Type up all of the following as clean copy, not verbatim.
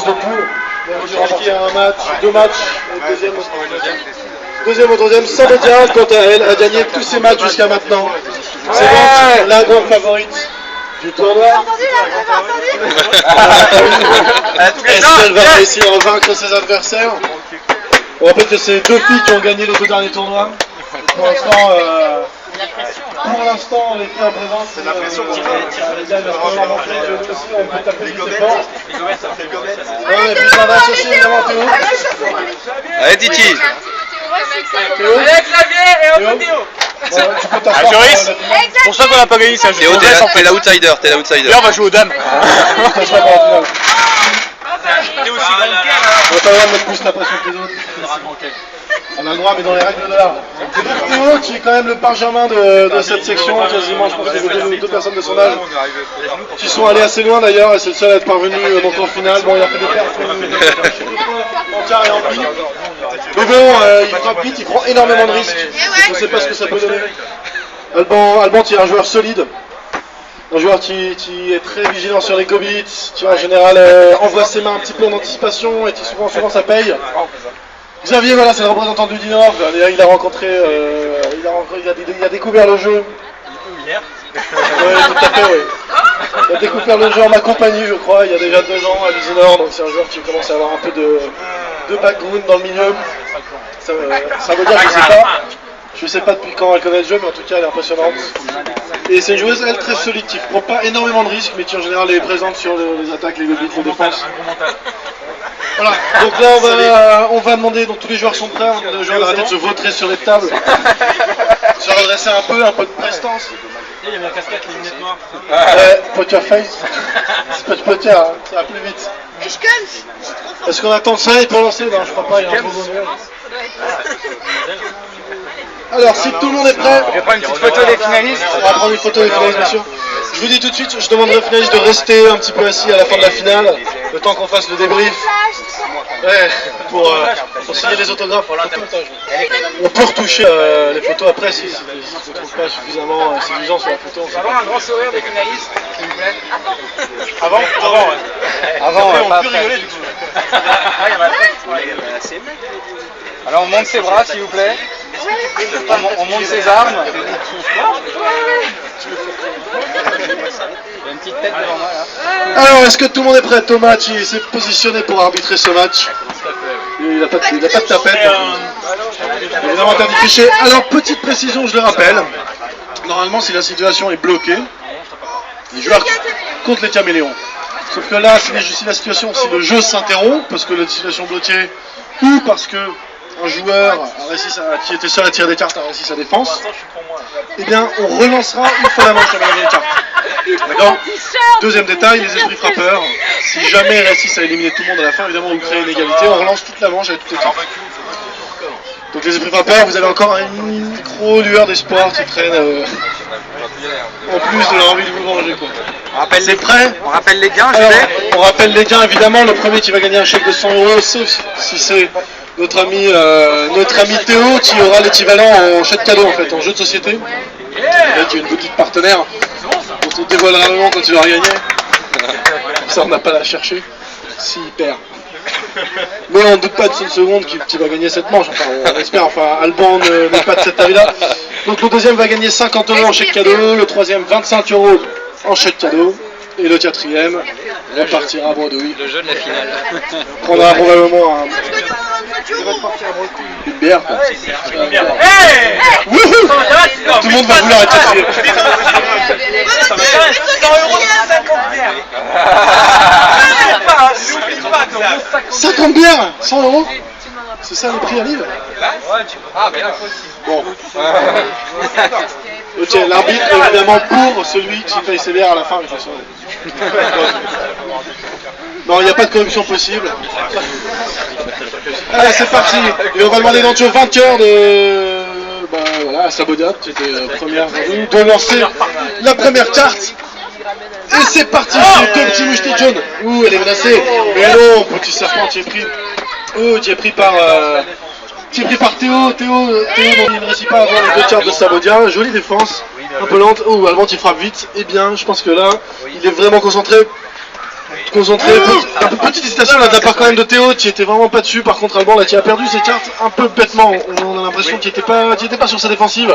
de poule. J'ai remporté deux matchs, deuxième au troisième. Sabodia, quant à elle, a gagné tous ses matchs jusqu'à maintenant. C'est donc la grande favorite du tournoi. Est-ce qu'elle va réussir à vaincre ses adversaires? On rappelle que c'est deux filles qui ont gagné les deux derniers tournois. Pour l'instant, les filles en présence, c'est la pression. On peut taper du fort. Et puis ça va aussi évidemment Théo. Allez Titi. Allez Xavier et on Théo. Tu peux t'asseoir. C'est pour ça qu'on n'a pas gagné, c'est un jeu. Théo, t'es l'outsider, t'es l'outsider. Là, on va jouer aux dames. T'es aussi grand T'es aussi on n'a pas le droit de mettre plus la pression que les autres. On a le droit, mais dans les règles de l'art. Théo, qui est quand même le Benjamin de cette section, quasiment, je pense qu'il y a deux personnes de son âge, qui sont allés assez loin d'ailleurs, et c'est le seul à être parvenu donc en finale. Bon, il a fait des pertes en quart et en demi. Mais bon, il frappe vite, il prend énormément de risques. Je ne sais pas ce que ça peut donner. Alban, tu es un joueur solide. Un joueur qui est très vigilant sur les commits, qui en général envoie ses mains un petit peu en anticipation et qui souvent ça paye. Xavier, voilà, c'est le représentant du Nord. Il a rencontré, il a découvert le jeu. Hier. Oui, tout à fait, oui. Il a découvert le jeu en ma compagnie, je crois, il y a déjà 2 ans à l'Isinor, donc c'est un joueur qui commence à avoir un peu de background dans le milieu. Ça veut dire que je ne sais pas depuis quand elle connaît le jeu, mais en tout cas elle est impressionnante. Et c'est une joueuse, elle, très solide, qui ne prend pas énormément de risques, mais qui en général est présente sur les attaques, les goblins, les défenses. Voilà, donc là on va demander, donc tous les joueurs sont prêts, on demande aux joueurs d'arrêter de se vautrer sur les tables, se redresser un peu de prestance. Il y a ma casquette, les lunettes noires. Poker face, c'est pas du poker, hein, ça va plus vite. Est-ce qu'on attend ça et pour lancer? Non, je crois pas, il y a un gros bonheur. Alors, si tout le monde est prêt, Je vais prendre une petite photo des finalistes. on va prendre une photo des finalistes, bien sûr. Je vous dis tout de suite, je demanderai aux finalistes de rester un petit peu assis à la fin de la finale, le temps qu'on fasse le débrief. Ouais, pour signer les autographes. On peut retoucher les photos après si on ne trouve pas suffisamment séduisant sur la photo. On va avoir un grand sourire des finalistes, s'il vous plaît. Avant, ouais. Avant, on pas peut après. rigoler du coup. Alors on monte ses bras, s'il vous plaît. On monte ses armes. Il y a une petite tête devant moi là. Alors, est-ce que tout le monde est prêt? Thomas, il s'est positionné pour arbitrer ce match. Il n'a pas de tapette. Évidemment, interdit de tricher. Alors, petite précision, je le rappelle. Normalement, si la situation est bloquée, les joueurs comptent les caméléons. Sauf que là, si la situation, si le jeu s'interrompt, parce que la situation est bloquée, ou parce que un joueur qui était seul à tirer des cartes a réussi sa défense, eh bien, on relancera une fois la manche à mélanger les cartes. D'accord? Deuxième détail, les esprits frappeurs. Si jamais ils réussissent à éliminer tout le monde à la fin, évidemment, vous créez une égalité, on relance toute la manche avec toutes les cartes. Donc les esprits frappeurs, vous avez encore une micro-lueur d'espoir qui traîne en plus de l'envie de vous venger, quoi. C'est prêt? On rappelle les gains, Alors, on rappelle les gains, évidemment. Le premier qui va gagner un chèque de 100 €, sauf si c'est notre ami Théo qui aura l'équivalent en chèque cadeau, en fait, en jeu de société. Avec une petite partenaire. On te dévoilera vraiment quand tu vas gagner. Comme ça, on n'a pas à la chercher. S'il perd. Mais on ne doute pas de une seconde qu'il va gagner cette manche. Enfin, on espère. Enfin, Alban n'est pas de cet avis-là. Donc le deuxième va gagner 50 € en chèque cadeau. Le troisième, 25 € en chèque cadeau. Et le quatrième repartira à bredouille. Le jeu de la finale. Prendra probablement une bière. Wouhou! Tout le monde va vouloir être attiré. 100 €, 50 bières. 50 bières, 100 €. C'est ça le prix à livre? Bon. Ok, l'arbitre est évidemment pour celui qui paye ses bières à la fin. De toute façon. Non, il n'y a pas de corruption possible. Allez, c'est parti. Et on va demander donc au vainqueur de... voilà, Sabodia, qui était première, de lancer la première carte. Et c'est parti, c'est deux petits mouchetés jaunes. Ouh, elle est menacée. Mais non, petit serpent, tu es pris. Oh, tu es pris par... Théo, dont il ne réussit pas à avoir les deux cartes de Sabodia. Jolie défense, un peu lente. Oh, Alban qui frappe vite. Eh bien, je pense que là, il est vraiment concentré. te concentrer. Petite hésitation là de la part quand même de Théo, tu étais vraiment pas dessus. Par contre, Alban là, tu as perdu ses cartes un peu bêtement. On a l'impression qu'il était pas sur sa défensive.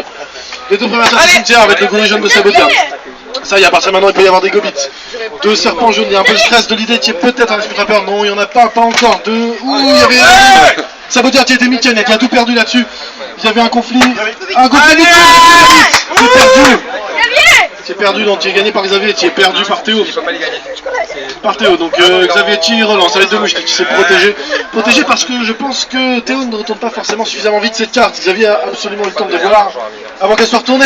Les deux premières cartes cimetière avec le gorille jaune de Sabodia. Ça y est, à partir de maintenant, il peut y avoir des gobits. Deux serpents jaunes, il y a un peu de stress de l'idée, tu es peut-être un esprit frappeur. Non, il y en a pas encore. Deux. Ouh, il y avait un. Sabodia, tu étais Miken, tu as tout perdu là-dessus. Il y avait un conflit. Un conflit. Tu es perdu. Tu es perdu, donc tu es gagné par Xavier, tu es perdu par Théo. Par Théo, donc Xavier qui relance avec deux mouches, qui s'est protégé. Protégé parce que je pense que Théo ne retourne pas forcément suffisamment vite cette carte. Xavier a absolument eu le temps de voir avant qu'elle soit retournée.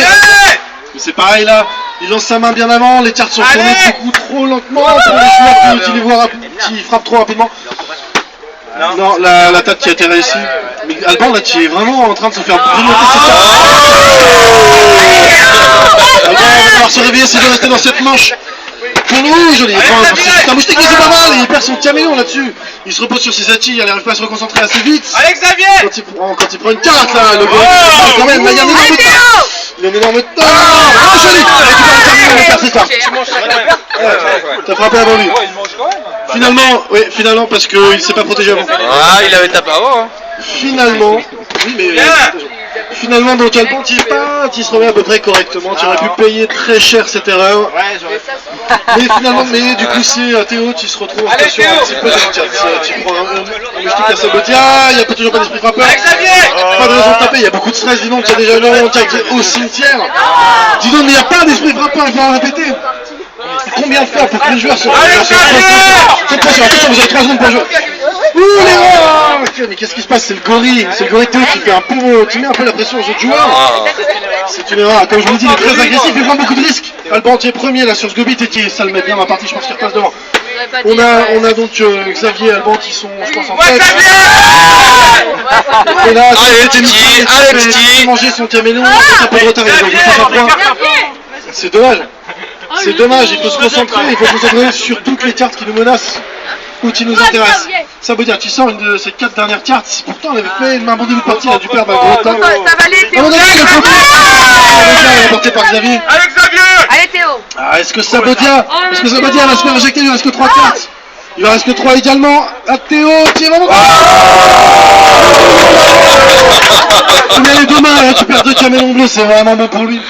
Mais c'est pareil là, il lance sa main bien avant, les cartes sont tournées beaucoup trop lentement pour les joueurs qui frappent trop rapidement. Non, la tête qui a été réussie. Mais Alban là, tu es vraiment en train de se faire grignoter cette carte. Alban va devoir se réveiller s'il veut rester dans cette manche. Pour nous, joli. C'est un moustique, mais c'est pas mal, il perd son caméléon là-dessus. Il se repose sur ses achis, il n'arrive pas à se reconcentrer assez vite. Alex Xavier. Quand il prend une carte là, le gros, quand même, là, il y a un énorme temps. Il y a un énorme temps. Oh, joli. Il perd ses cartes. T'as frappé avant lui. Finalement, parce qu'il s'est pas protégé avant. Ah, il avait tapé avant. Hein. Finalement, oui, mais finalement, donc Alban, tu se remets à peu près correctement. Tu aurais pu payer très cher cette erreur. Mais finalement, du coup, c'est Théo, tu se retrouves sur un petit peu de chat. Tu prends un moustique à Sabodia, il n'y a pas toujours pas d'esprit frappeur. Pas de raison de taper, il y a beaucoup de stress. Dis donc, tu as déjà le au cimetière. Dis donc, mais il n'y a pas d'esprit frappeur, il faut le répéter. Combien de fois pour que les joueurs se faites pression, attention, vous avez 3 secondes pour jouer. Ouh, l'erreur. Mais qu'est-ce qui se passe? C'est le gorille Théo qui fait tu mets un peu la pression aux autres joueurs. C'est une erreur, comme je vous l'ai dit, il est très agressif, il prend beaucoup de risques. Alban, tu es premier là sur ce gobit et ça le met bien dans la partie, je pense qu'il repasse devant. On a donc Xavier et Alban qui sont, je pense, en tête. Et là, c'est manger son caméléon, un peu de retard, il a donc 60 points. C'est dommage. C'est dommage, il faut se concentrer sur toutes les cartes qui nous menacent ou qui nous intéressent. Sabodia, tu sors une de ces 4 dernières cartes. Pourtant, elle avait fait un bon début de partie, il a dû perdre un gros temps. Ça va aller, Théo. Il est porté par Xavier. Alex Xavier. Allez, Théo. Ah, est-ce que Sabodia va se faire injecter? Il ne reste que 3 cartes. Il en reste que 3 également. À Théo, qui est vraiment. Il a les deux mains, tu perds 2 camélons bleus, c'est vraiment bon pour lui.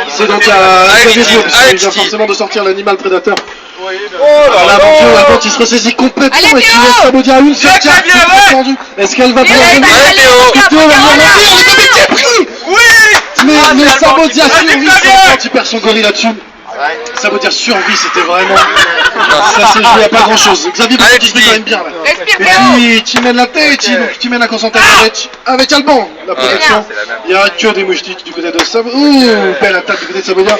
C'est donc à Xavier Théo, parce qu'il vient forcément de sortir l'animal prédateur. Alban qui se ressaisit complètement et qui laisse Sabodia à une seule carte. Est-ce qu'elle va pouvoir venir? Théo va venir le comité est pris. Oui. Mais Sabodia survit quand il perd son gorille là-dessus. Sabodia survit, c'était vraiment. Ça s'est joué à pas grand chose. Xavier qui se met quand même bien là. Et qui mène la tête, qui mène la concentration avec Alban. La protection. Il n'y a que des moustiques du côté de Sabodia. Ouh, belle attaque du côté de Sabodia.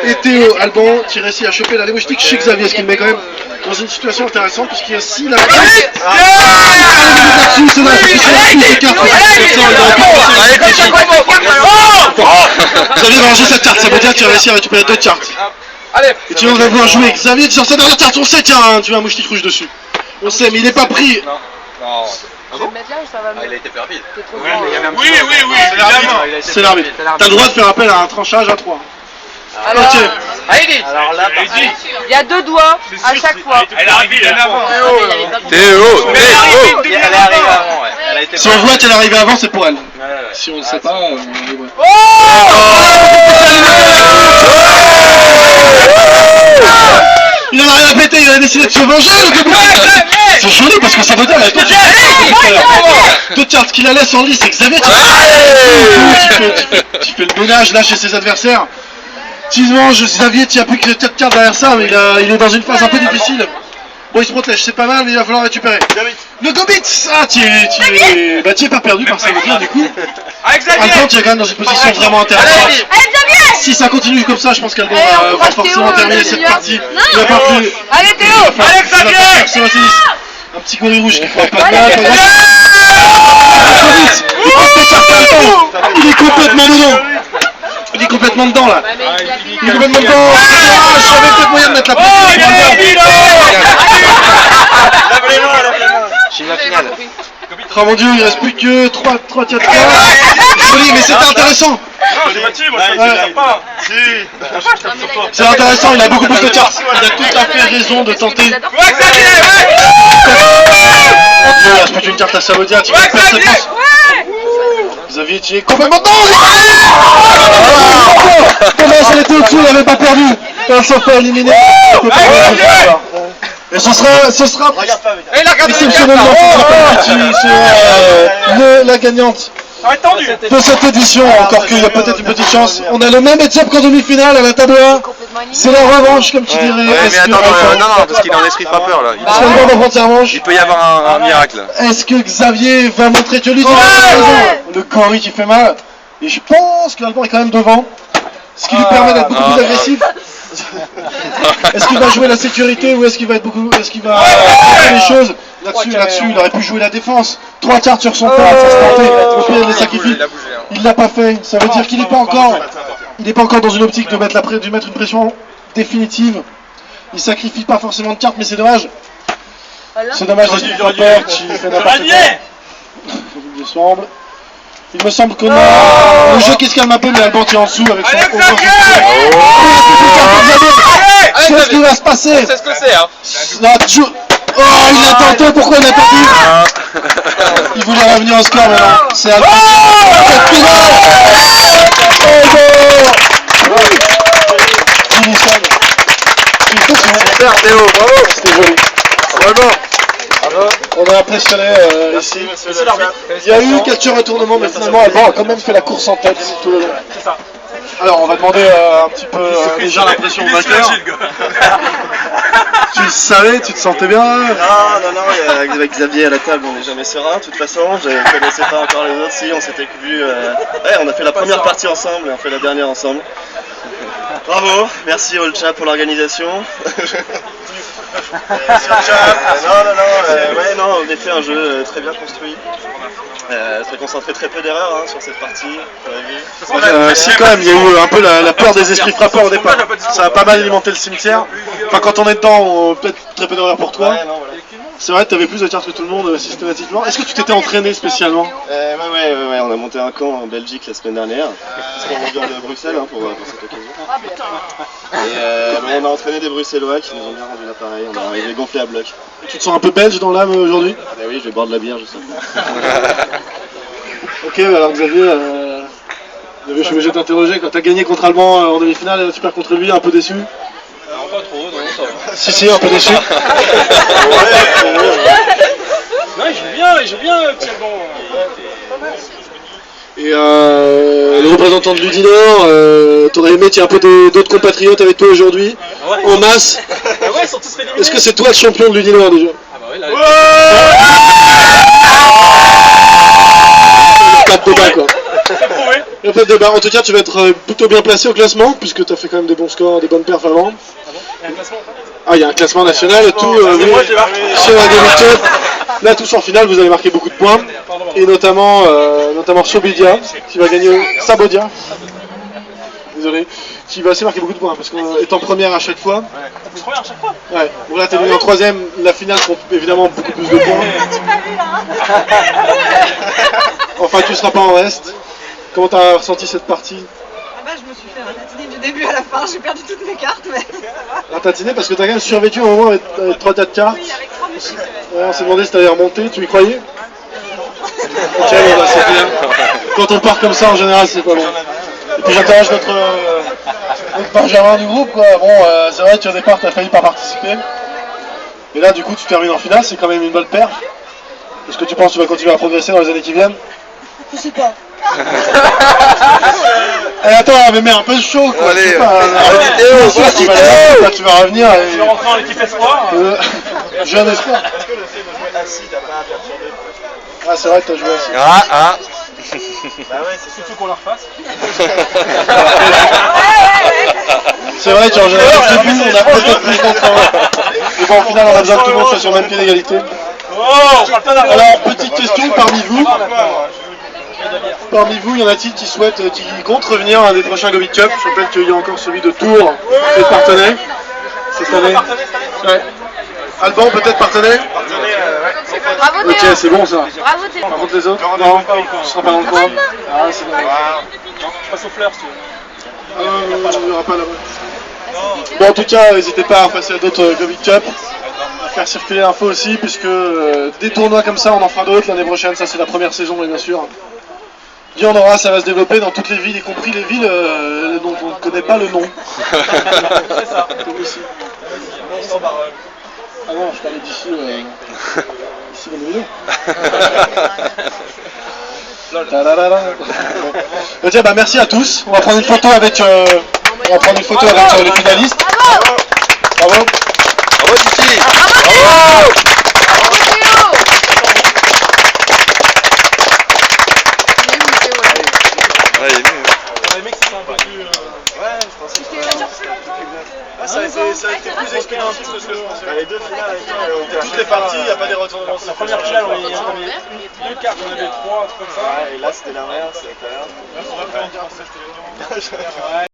Et Théo, Alban, qui réussit à choper les moustiques chez Xavier, ce qui le met quand même dans une situation intéressante, puisqu'il y a 6 là. C'est dans la position de cartes. Xavier va ranger cette carte. Sabodia qui a réussi à récupérer 2 cartes. Et tu vas pouvoir jouer Xavier, tu sors sa dernière carte, on sait, tiens, tu as un moustique rouge dessus. On sait, mais il n'est pas pris. Non. Je vais le mettre là ou ça va Il a été perdu. Oui, c'est l'arbitre. T'as le droit de faire appel à un tranchage à 3. Alors, ok. Alors là, il y a 2 doigts à chaque fois. elle arrive bien avant. Théo. Elle est arrivée avant, ouais. Si on voit qu'elle est arrivée avant, c'est pour elle. Si on ne sait pas, il en a rien à péter, il a décidé de se venger, le gobelin. C'est joli parce que Sabodia a tout. 2 cartes qui la laissent en lice, c'est Xavier qui fait le ménage là chez ses adversaires. Xavier, tu n'as plus que 4 cartes derrière ça, mais il est dans une phase un peu difficile. Bon, il se protège, c'est pas mal, mais il va falloir récupérer. Le Gobit. Ah, tu es pas perdu par Sabodia du coup. Alban, tu es quand même dans une position vraiment intéressante. Si ça continue comme ça, je pense qu'Alban va forcément terminer cette partie. Il va pas plus. Allez, Théo. Un petit gorille rouge qui fera pas de mal. Il est complètement dedans. Il est complètement dedans là. Il est complètement dedans. J'avais peut-être moyen de mettre la pression. J'ai la finale. Oh mon dieu, il reste plus que 3 4 cartes. joli, mais c'était intéressant. Non, j'ai battu, moi, je tape pas. Si. Je tape sur toi. C'est intéressant, il a beaucoup plus de cartes. Il a tout à fait raison de tenter. Il adore. Il ajoute une carte à Sabodia, tu vas perdre cette place. Xavier, tu es complètement dedans. Comment elle était au-dessus, elle n'avait pas perdu. Elle s'en fait éliminer. Et ce sera exceptionnellement la gagnante Arrête tendu. de cette édition, encore qu'il y a peut-être une petite chance. On a le même match-up qu'en demi-finale à la table 1. C'est la revanche, comme tu dirais. Ouais, mais attends, non, parce qu'il est en esprit frappeur là. Est-ce qu'elle va prendre sa revanche? Il peut y avoir un miracle. Est-ce que Xavier va montrer que lui, il a raison? Le Cory qui fait mal. Et je pense que l'Alban est quand même devant. Ce qui lui permet d'être beaucoup plus agressif. Est-ce qu'il va jouer la sécurité ou est-ce qu'il va être beaucoup. Est-ce qu'il va faire les choses? Là-dessus, il aurait pu jouer la défense. 3 cartes sur son plat, ça se tentait. Au pire, il les sacrifie. Il l'a pas fait. Ça veut dire qu'il n'est pas encore. Il n'est pas encore dans une optique de mettre une pression définitive. Il sacrifie pas forcément de cartes, mais c'est dommage. C'est dommage d'être frappeur qui fait n'importe quoi. Il me semble que le jeu qui se calme un peu, mais Alban qui est en dessous avec son qu'est-ce qui va se passer? C'est ce que c'est, hein. Oh, il a tenté, pourquoi il a tenté? Il voulait revenir au score maintenant. C'est Alban. Super Théo, bravo. C'était joli. Vraiment. On est impressionné ici. Il y a eu quelques retournements, mais finalement Alban a quand même fait la course en tête tout le long. Alors on va demander un petit peu déjà l'impression au vainqueur. Tu le savais, tu te sentais bien? Non, avec Xavier à la table, on n'est jamais serein. De toute façon, je ne connaissais pas encore les autres. Si, on s'était vu. On a fait la première partie ensemble et on fait la dernière ensemble. Bravo, merci Olcha pour l'organisation. Non, on a fait un jeu très bien construit. Très concentré, très peu d'erreurs sur cette partie. Si quand même, il y a eu un peu la peur des esprits frappeurs au départ. Ça a pas mal alimenté le cimetière. Enfin, quand on est dedans, peut-être très peu d'erreurs pour toi. C'est vrai que tu avais plus de cartes que tout le monde systématiquement. Est-ce que tu t'étais entraîné spécialement? Ouais, on a monté un camp en Belgique la semaine dernière. On vient de Bruxelles pour cette occasion. Et on a entraîné des Bruxellois qui nous ont bien rendu l'appareil. On est arrivé gonflé à bloc. Tu te sens un peu belge dans l'âme aujourd'hui? Oui, je vais boire de la bière juste après. Ok, alors Xavier, je suis obligé de t'interroger. Quand tu as gagné contre Alban en demi-finale, tu perds contre lui, un peu déçu? Pas trop, non, ça va. Si, un peu déçu. Non, il joue bien, petit Alban. Et le représentant de l'Udinor, t'aurais aimé qu'il y ait un peu d'autres compatriotes avec toi aujourd'hui, en masse. Ouais, ils sont tous éliminés. Est-ce que c'est toi le champion de l'Udinor déjà? Ah bah oui, là. Pas de débat quoi. C'est prouvé. Il n'y a pas de débat. En tout cas, tu vas être plutôt bien placé au classement, puisque tu as fait quand même des bons scores, des bonnes perfs avant. Il y a un classement. Ah, il y a un classement national, tout. Moi, je l'ai marqué. Sur la demi-finale. Là, tous en finale, vous avez marqué beaucoup de points. Et notamment Sobidia, qui va gagner Sabodia. Désolé. Qui va aussi marquer beaucoup de points, parce qu'étant première à chaque fois. C'est première à chaque fois. Ouais. Donc là, t'es venu en troisième. La finale compte évidemment beaucoup plus de points. Enfin, tu seras pas en reste. Comment t'as ressenti cette partie? Je me suis fait ratatiner du début à la fin, j'ai perdu toutes mes cartes, mais ça va. Ratatiné parce que t'as quand même survécu au moment avec 3 tas de cartes. Oui, avec 3 mouchiques. Ouais, on s'est demandé si t'allais remonter, tu y croyais? Ok, bah, c'est bien. Quand on part comme ça, en général, c'est pas bon. Et puis j'interroge notre Benjamin du groupe, quoi. Bon, c'est vrai qu'au départ, t'as failli pas participer. Et là, du coup, tu termines en finale, c'est quand même une bonne perf. Est-ce que tu penses que tu vas continuer à progresser dans les années qui viennent? Je sais pas. Attends, mais mets un peu chaud quoi. Allez, tu vas revenir et... Tu vas rentrer en équipe espoir. Jeune espoir. Est-ce que le fait de jouer assis, t'as pas perturbé? Ah, c'est vrai que t'as joué assis. Bah ouais, c'est Surtout qu'on la refasse. C'est vrai qu'en général, au début, on a peut-être plus de temps. Mais bon, au final, on a besoin que tout le monde soit sur le même pied d'égalité. Oh, on parle pas d'argent. Alors, petite question parmi vous. Parmi vous, y en a-t-il qui souhaitent, qui comptent revenir à des prochains Gobi Cup? Je rappelle qu'il y a encore celui de Tours et de Parthenay cette année. Ouais. Alban peut-être Parthenay? Parthenay, ouais. Bravo Ok, Théo. c'est bon ça. Bravo Théo. Par contre les autres, non, je serai pas dans le coin. Ah, c'est dommage. Je passe aux fleurs si tu veux. Il n'y aura pas là-bas. Bon, en tout cas, n'hésitez pas à passer à d'autres Govic Cup, à faire circuler l'info aussi, puisque des tournois comme ça, on en fera d'autres l'année prochaine. Ça, c'est la première saison, et bien sûr. Il y en aura, ça va se développer dans toutes les villes, y compris les villes dont on ne connaît pas le nom. C'est ça. Comme ici. Ah non, je parlais d'ici. Ici, le milieu. Tiens, bah merci à tous. On va prendre une photo avec, les finalistes. Bravo. Bravo. Bravo Titi. Bravo Théo. Il est où Théo là? Ouais, il est mieux. Les mecs, c'est un peu plus. Ouais, je pensais que Ça dure plus longtemps. Ça a été plus expéditif que ce que je pensais. les deux finales avec toi, Toutes les parties, il n'y a pas des retournements. La première finale, on avait deux cartes, on avait trois, un truc comme ça. Ouais, et là c'était l'inverse, c'est incroyable. Là, on va faire en français, je te l'ai dit.